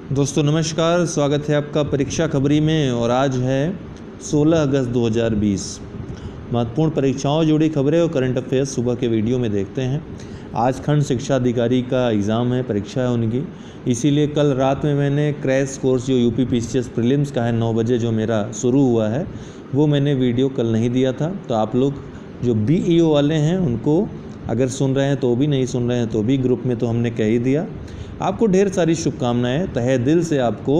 दोस्तों नमस्कार, स्वागत है आपका परीक्षा खबरी में। और आज है 16 अगस्त 2020। महत्वपूर्ण परीक्षाओं जुड़ी खबरें और करंट अफेयर्स सुबह के वीडियो में देखते हैं। आज खंड शिक्षा अधिकारी का एग्ज़ाम है, परीक्षा है उनकी, इसीलिए कल रात में मैंने क्रैश कोर्स जो यूपी पीसीएस प्रीलिम्स का है 9 बजे जो मेरा शुरू हुआ है, वो मैंने वीडियो कल नहीं दिया था। तो आप लोग जो बीईओ वाले हैं उनको अगर सुन रहे हैं तो भी, नहीं सुन रहे हैं तो भी, ग्रुप में तो हमने कह ही दिया। आपको ढेर सारी शुभकामनाएं, तहे दिल से आपको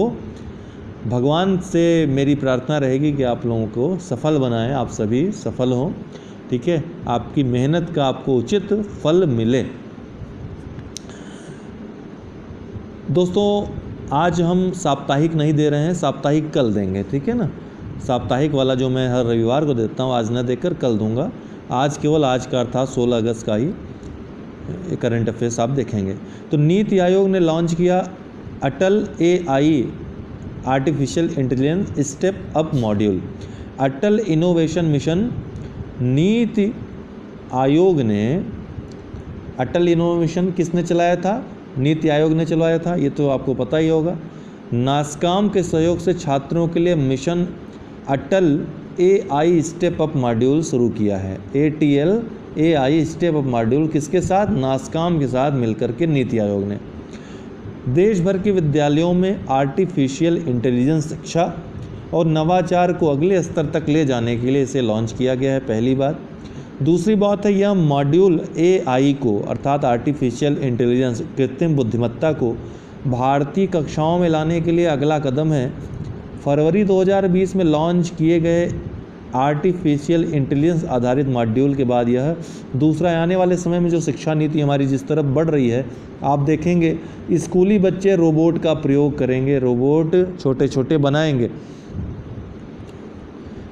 भगवान से मेरी प्रार्थना रहेगी कि आप लोगों को सफल बनाएं, आप सभी सफल हों, ठीक है। आपकी मेहनत का आपको उचित फल मिले। दोस्तों आज हम साप्ताहिक नहीं दे रहे हैं, साप्ताहिक कल देंगे, ठीक है ना। साप्ताहिक वाला जो मैं हर रविवार को देता हूँ आज न देकर कल दूंगा। आज केवल आज का अर्थात 16 अगस्त का ही करंट अफेयर्स आप देखेंगे। तो नीति आयोग ने लॉन्च किया Atal AI artificial intelligence step up module. Atal innovation mission NITI Aayog ने, अटल इनोवेशन किसने चलाया था? नीति आयोग ने चलाया था, ये तो आपको पता ही होगा। नासकॉम के सहयोग से छात्रों के लिए मिशन अटल एआई स्टेप अप मॉड्यूल शुरू किया है। ATL AI step up module किसके साथ? नासकॉम के साथ मिलकर के नीति आयोग ने। देश भर के विद्यालयों में आर्टिफिशियल इंटेलिजेंस शिक्षा और नवाचार को अगले स्तर तक ले जाने के लिए इसे लॉन्च किया गया है, पहली बात। दूसरी बात है, यह मॉड्यूल AI को अर्थात आर्टिफिशियल इंटेलिजेंस कृत्रिम बुद्धिमत्ता को भारतीय कक्षाओं में लाने के लिए अगला कदम है। फरवरी 2020 में लॉन्च किए गए आर्टिफिशियल इंटेलिजेंस आधारित मॉड्यूल के बाद यह दूसरा आने वाले समय में जो शिक्षा नीति हमारी जिस तरफ बढ़ रही है, आप देखेंगे स्कूली बच्चे रोबोट का प्रयोग करेंगे, रोबोट छोटे छोटे बनाएंगे।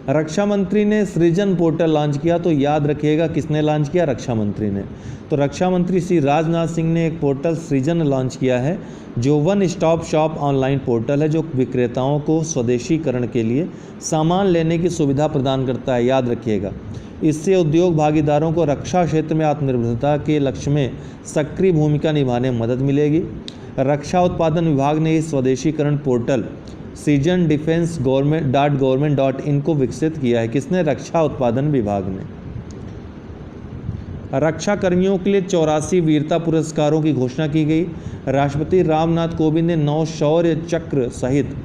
रक्षा मंत्री ने सृजन पोर्टल लॉन्च किया, तो याद रखिएगा किसने लॉन्च किया? रक्षा मंत्री ने। तो रक्षा मंत्री श्री राजनाथ सिंह ने एक पोर्टल सृजन लॉन्च किया है, जो one stop shop online portal है, जो विक्रेताओं को स्वदेशीकरण के लिए सामान लेने की सुविधा प्रदान करता है। याद रखिएगा, इससे उद्योग भागीदारों को रक्षा क्षेत्र में आत्मनिर्भरता के लक्ष्य में सक्रिय भूमिका निभाने में मदद मिलेगी। रक्षा उत्पादन विभाग ने इस स्वदेशीकरण पोर्टल सृजन डिफेंस gov.in को विकसित किया है। किसने? रक्षा उत्पादन विभाग ने। रक्षा कर्मियों के लिए 84 वीरता पुरस्कारों की घोषणा की गई। राष्ट्रपति रामनाथ कोविंद ने 9 शौर्य चक्र सहित,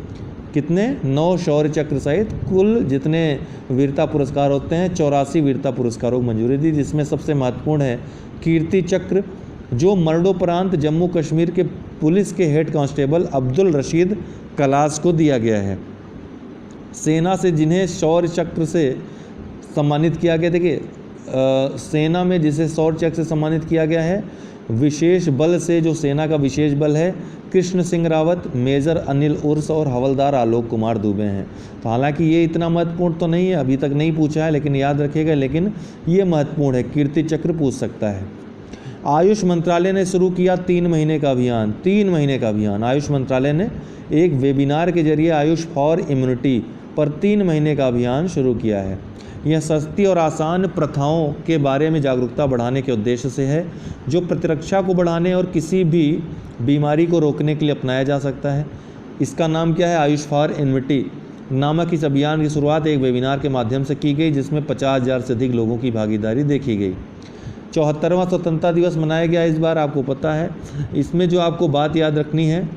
कितने? 9 शौर्य चक्र सहित कुल जितने वीरता पुरस्कार होते हैं 84 वीरता पुरस्कारों को मंजूरी दी, जिसमें सबसे महत्वपूर्ण है कीर्ति चक्र, जो मरणोपरांत जम्मू कश्मीर के पुलिस के head constable Abdul Rashid class को दिया गया है। सेना से जिन्हें शौर्य चक्र से सम्मानित किया गया, देखिए सेना में जिसे शौर्य चक्र से सम्मानित किया गया है, विशेष बल से जो सेना का विशेष बल है, कृष्ण सिंह रावत, मेजर अनिल उर्स और हवलदार आलोक कुमार दुबे हैं। तो हालांकि ये इतना महत्वपूर्ण तो नहीं है, अभी तक नहीं पूछा है, लेकिन याद रखिएगा, लेकिन ये महत्वपूर्ण है, कीर्ति चक्र पूछ सकता है। आयुष मंत्रालय ने शुरू किया 3 महीने का अभियान। 3 महीने का अभियान आयुष मंत्रालय ने एक वेबिनार के जरिए आयुष फॉर इम्यूनिटी पर 3 महीने का अभियान शुरू किया है। यह सस्ती और आसान प्रथाओं के बारे में जागरूकता बढ़ाने के उद्देश्य से है, जो प्रतिरक्षा को बढ़ाने और किसी भी बीमारी को रोकने के लिए अपनाया जा सकता है। इसका नाम क्या है? आयुष फॉर इम्यूनिटी नामक इस अभियान की शुरुआत एक वेबिनार के माध्यम से की गई, जिसमें 50,000 से अधिक लोगों की भागीदारी देखी गई। 74वां स्वतंत्रता दिवस मनाया गया इस बार, आपको पता है। इसमें जो आपको बात याद रखनी है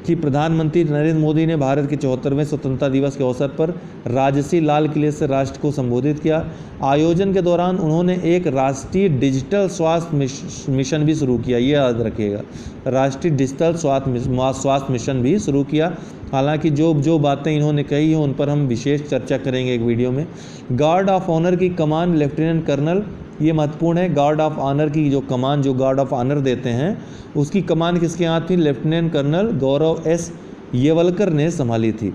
कि प्रधानमंत्री नरेंद्र मोदी ने भारत के 74वें स्वतंत्रता दिवस के अवसर पर राजसी लाल किले से राष्ट्र को संबोधित किया। आयोजन के दौरान उन्होंने एक राष्ट्रीय डिजिटल स्वास्थ्य मिशन भी शुरू किया, ये याद रखिएगा, राष्ट्रीय डिजिटल स्वास्थ्य मिशन भी शुरू किया। हालांकि जो बातें इन्होंने कही हैं उन पर हम विशेष चर्चा करेंगे एक वीडियो में। गार्ड ऑफ ऑनर की कमान लेफ्टिनेंट कर्नल, ये महत्वपूर्ण है, गार्ड ऑफ ऑनर की जो कमान, जो गार्ड ऑफ ऑनर देते हैं, उसकी कमान किसके हाथ थी? लेफ्टिनेंट कर्नल गौरव एस येवलकर ने संभाली थी।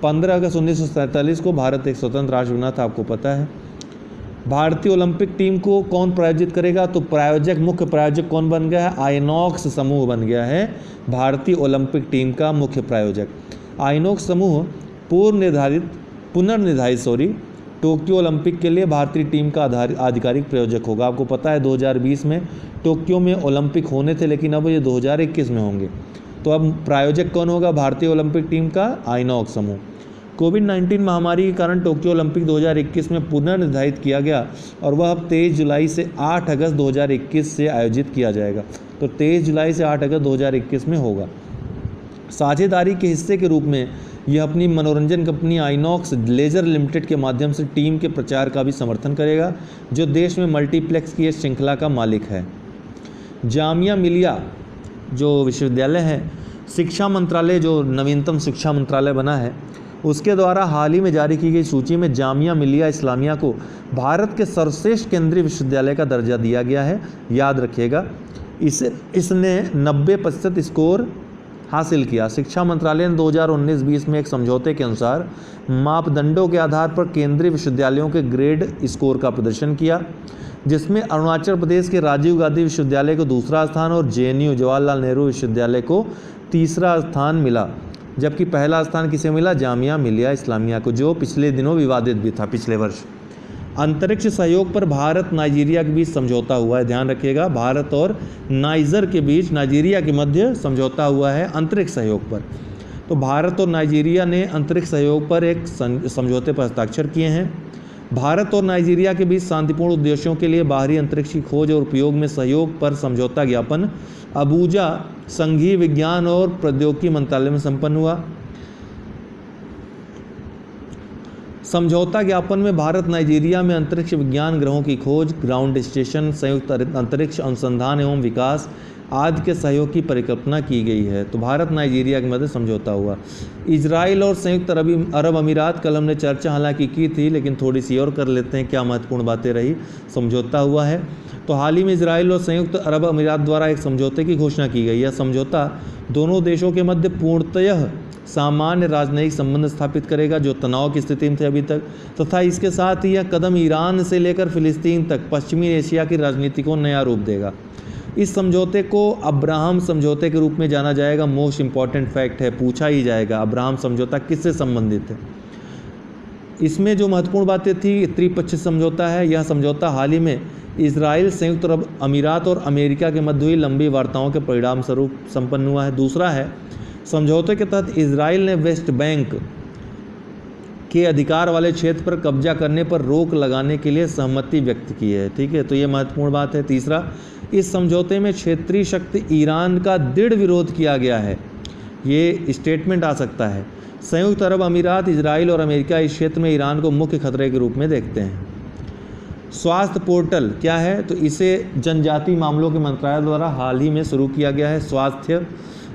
15 अगस्त 1947 को भारत एक स्वतंत्र राष्ट्र बना था, आपको पता है। भारतीय ओलंपिक टीम को कौन प्रायोजित करेगा? तो प्रायोजक, मुख्य प्रायोजक कौन बन गया है? आइनॉक्स समूह बन गया है भारतीय ओलंपिक टीम का मुख्य प्रायोजक। आइनॉक्स समूह पुनर्निर्धारित टोक्यो ओलंपिक के लिए भारतीय टीम का आधिकारिक प्रायोजक होगा। आपको पता है 2020 में टोक्यो में ओलंपिक होने थे, लेकिन अब ये 2021 में होंगे। तो अब प्रायोजक कौन होगा भारतीय ओलंपिक टीम का? आइनॉक्स समूह। कोविड-19 महामारी के कारण टोक्यो ओलंपिक 2021 में पुनर्निर्धारित किया गया और वह अब 23 जुलाई से 8 अगस्त 2021 से आयोजित किया जाएगा। तो 23 जुलाई से 8 अगस्त 2021 में होगा। साझेदारी के हिस्से के रूप में यह अपनी मनोरंजन कंपनी आइनॉक्स लेजर लिमिटेड के माध्यम से टीम के प्रचार का भी समर्थन करेगा, जो देश में मल्टीप्लेक्स की इस श्रृंखला का मालिक है। जामिया मिलिया जो विश्वविद्यालय है, शिक्षा मंत्रालय जो नवीनतम शिक्षा मंत्रालय बना है, उसके द्वारा हाल ही में जारी की गई सूची में जामिया मिलिया इस्लामिया को भारत के सर्वश्रेष्ठ केंद्रीय विश्वविद्यालय का दर्जा दिया गया है। याद रखिएगा, इसने 90% स्कोर हासिल किया। शिक्षा मंत्रालय ने 2019-20 में एक समझौते के अनुसार मापदंडों के आधार पर केंद्रीय विश्वविद्यालयों के ग्रेड स्कोर का प्रदर्शन किया, जिसमें अरुणाचल प्रदेश के राजीव गांधी विश्वविद्यालय को दूसरा स्थान और JNU जवाहरलाल नेहरू विश्वविद्यालय को तीसरा स्थान मिला, जबकि पहला स्थान किसे मिला? जामिया मिलिया इस्लामिया को, जो पिछले दिनों विवादित भी था पिछले वर्ष। अंतरिक्ष सहयोग पर भारत नाइजीरिया के बीच समझौता हुआ है। ध्यान रखिएगा, भारत और नाइजर के बीच, नाइजीरिया के मध्य समझौता हुआ है अंतरिक्ष सहयोग पर। तो भारत और नाइजीरिया ने अंतरिक्ष सहयोग पर एक समझौते पर हस्ताक्षर किए हैं। भारत और नाइजीरिया के बीच शांतिपूर्ण उद्देश्यों के लिए बाहरी अंतरिक्ष की खोज और उपयोग में सहयोग पर समझौता ज्ञापन अबूजा संघीय विज्ञान और प्रौद्योगिकी मंत्रालय में संपन्न हुआ। समझौता ज्ञापन में भारत नाइजीरिया में अंतरिक्ष विज्ञान ग्रहों की खोज, ग्राउंड स्टेशन, संयुक्त अंतरिक्ष अनुसंधान एवं विकास आदि के सहयोग की परिकल्पना की गई है। तो भारत नाइजीरिया के मध्य समझौता हुआ। इजराइल और संयुक्त अरब अमीरात, कल हमने चर्चा हालांकि की थी, लेकिन थोड़ी सी और कर लेते हैं क्या महत्वपूर्ण बातें रही। समझौता हुआ है, तो हाल ही में इजराइल और संयुक्त अरब अमीरात द्वारा एक समझौते की घोषणा की गई। यह समझौता दोनों देशों के मध्य पूर्णतः सामान्य राजनयिक संबंध स्थापित करेगा, जो तनाव की स्थिति में थे अभी तक, तथा इसके साथ ही यह कदम ईरान से लेकर फिलिस्तीन तक पश्चिमी एशिया की राजनीति को नया रूप देगा। इस समझौते को अब्राहम समझौते के रूप में जाना जाएगा। मोस्ट इम्पॉर्टेंट फैक्ट है, पूछा ही जाएगा, अब्राहम समझौता किससे संबंधित है। इसमें जो महत्वपूर्ण बातें थी, त्रिपक्षीय समझौता है। यह समझौता हाल ही में इजराइल, संयुक्त अरब अमीरात और अमेरिका के मध्य हुई लंबी वार्ताओं के परिणाम स्वरूप संपन्न हुआ है। दूसरा है, समझौते के तहत इजराइल ने वेस्ट बैंक के अधिकार वाले क्षेत्र पर कब्जा करने पर रोक लगाने के लिए सहमति व्यक्त की है। ठीक है, तो ये महत्वपूर्ण बात है। तीसरा, इस समझौते में क्षेत्रीय शक्ति ईरान का दृढ़ विरोध किया गया है। ये स्टेटमेंट आ सकता है। संयुक्त अरब अमीरात, इजराइल और अमेरिका इस क्षेत्र में ईरान को मुख्य खतरे के रूप में देखते हैं। स्वास्थ्य पोर्टल क्या है? तो इसे जनजातीय मामलों के मंत्रालय द्वारा हाल ही में शुरू किया गया है। स्वास्थ्य,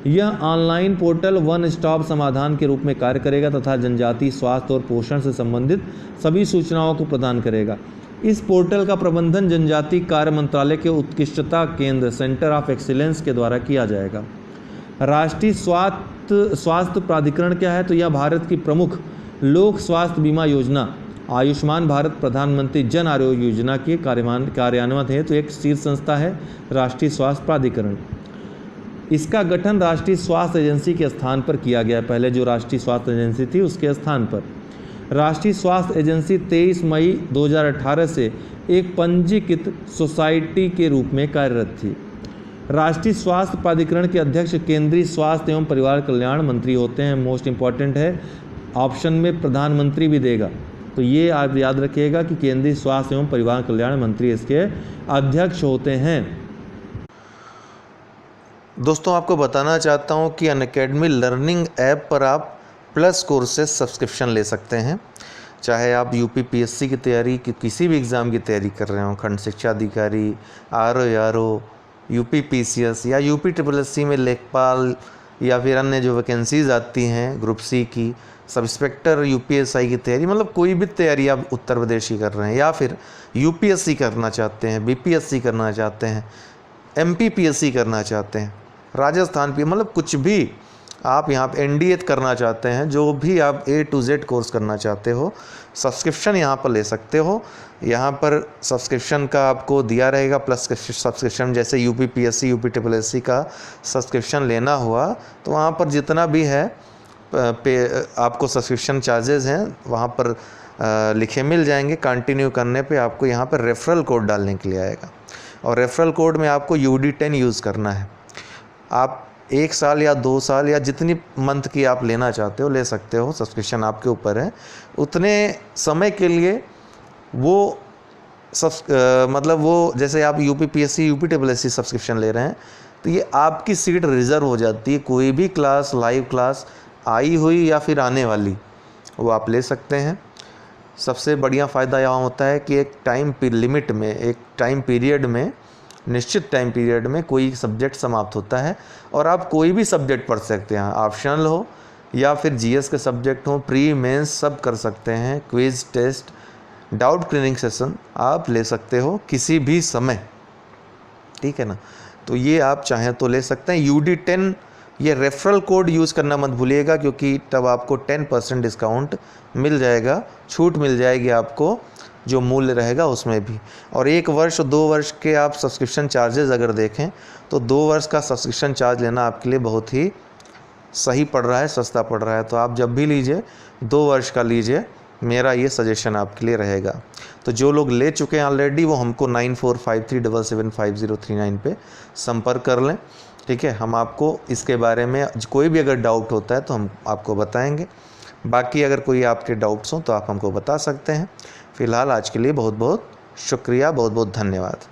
यह ऑनलाइन पोर्टल वन स्टॉप समाधान के रूप में कार्य करेगा तथा जनजातीय स्वास्थ्य और पोषण से संबंधित सभी सूचनाओं को प्रदान करेगा। इस पोर्टल का प्रबंधन जनजातीय कार्य मंत्रालय के उत्कृष्टता केंद्र सेंटर ऑफ एक्सीलेंस के द्वारा किया जाएगा। राष्ट्रीय स्वास्थ्य प्राधिकरण क्या है? तो यह भारत की प्रमुख लोक स्वास्थ्य बीमा योजना आयुष्मान भारत प्रधानमंत्री जन आरोग्य योजना के कार्यान्वयन है। तो एक शीर्ष संस्था है राष्ट्रीय स्वास्थ्य प्राधिकरण। इसका गठन राष्ट्रीय स्वास्थ्य एजेंसी के स्थान पर किया गया है। पहले जो राष्ट्रीय स्वास्थ्य एजेंसी थी उसके स्थान पर राष्ट्रीय स्वास्थ्य एजेंसी 23 मई 2018 से एक पंजीकृत सोसाइटी के रूप में कार्यरत थी। राष्ट्रीय स्वास्थ्य प्राधिकरण के अध्यक्ष केंद्रीय स्वास्थ्य एवं परिवार कल्याण मंत्री होते हैं। मोस्ट इम्पॉर्टेंट है, ऑप्शन में प्रधानमंत्री भी देगा, तो ये आप याद रखिएगा कि केंद्रीय स्वास्थ्य एवं परिवार कल्याण मंत्री इसके अध्यक्ष होते हैं। दोस्तों, आपको बताना चाहता हूँ कि अनअकैडमी लर्निंग ऐप पर आप प्लस कोर्सेज सब्सक्रिप्शन ले सकते हैं। चाहे आप UPPSC की तैयारी की किसी भी एग्ज़ाम की तैयारी कर रहे हो, खंड शिक्षा अधिकारी, RO, UPPCS या UPSSC में लेखपाल या फिर अन्य जो वैकेंसीज़ आती हैं ग्रुप C की, सब इंस्पेक्टर UPSI की तैयारी, मतलब कोई भी तैयारी आप उत्तर प्रदेश की कर रहे हैं या फिर UPSC करना चाहते हैं, BPSC करना चाहते हैं, MPPSC करना चाहते हैं, राजस्थान भी, मतलब कुछ भी आप यहाँ पे NDA करना चाहते हैं, जो भी आप A to Z कोर्स करना चाहते हो, सब्सक्रिप्शन यहाँ पर ले सकते हो। यहाँ पर सब्सक्रिप्शन का आपको दिया रहेगा प्लस सब्सक्रिप्शन, जैसे UPPSC UPSSC का सब्सक्रिप्शन लेना हुआ तो वहाँ पर जितना भी है आपको सब्सक्रिप्शन चार्जेस हैं वहाँ पर लिखे मिल जाएंगे। कंटिन्यू करने पे आपको यहाँ पर रेफरल कोड डालने के लिए आएगा और रेफरल कोड में आपको UD10 यूज़ करना है। आप 1 साल या 2 साल या जितनी मंथ की आप लेना चाहते हो ले सकते हो, सब्सक्रिप्शन आपके ऊपर है। उतने समय के लिए वो मतलब वो जैसे आप यूपीपीएससी यूपीएससी सब्सक्रिप्शन ले रहे हैं तो ये आपकी सीट रिज़र्व हो जाती है। कोई भी क्लास, लाइव क्लास आई हुई या फिर आने वाली, वो आप ले सकते हैं। सबसे बढ़िया फ़ायदा यहाँ होता है कि एक टाइम लिमिट में, एक टाइम पीरियड में, निश्चित टाइम पीरियड में कोई सब्जेक्ट समाप्त होता है और आप कोई भी सब्जेक्ट पढ़ सकते हैं। ऑप्शनल हो या फिर जीएस के सब्जेक्ट हो, प्री मेंस सब कर सकते हैं। Quiz, test, doubt clearing session आप ले सकते हो किसी भी समय, ठीक है ना। तो ये आप चाहें तो ले सकते हैं। UD10 ये रेफरल कोड यूज़ करना मत भूलिएगा, क्योंकि तब आपको 10% डिस्काउंट मिल जाएगा, छूट मिल जाएगी आपको जो मूल्य रहेगा उसमें भी। और 1 वर्ष 2 वर्ष के आप सब्सक्रिप्शन चार्जेस अगर देखें तो 2 वर्ष का सब्सक्रिप्शन चार्ज लेना आपके लिए बहुत ही सही पड़ रहा है, सस्ता पड़ रहा है। तो आप जब भी लीजिए 2 वर्ष का लीजिए, मेरा ये सजेशन आपके लिए रहेगा। तो जो लोग ले चुके हैं ऑलरेडी वो हमको 9453775039 पे संपर्क कर लें, ठीक है। हम आपको इसके बारे में कोई भी अगर डाउट होता है तो हम आपको बताएंगे। बाकी अगर कोई आपके डाउट्स हों तो आप हमको बता सकते हैं। फ़िलहाल आज के लिए बहुत बहुत शुक्रिया, बहुत बहुत धन्यवाद।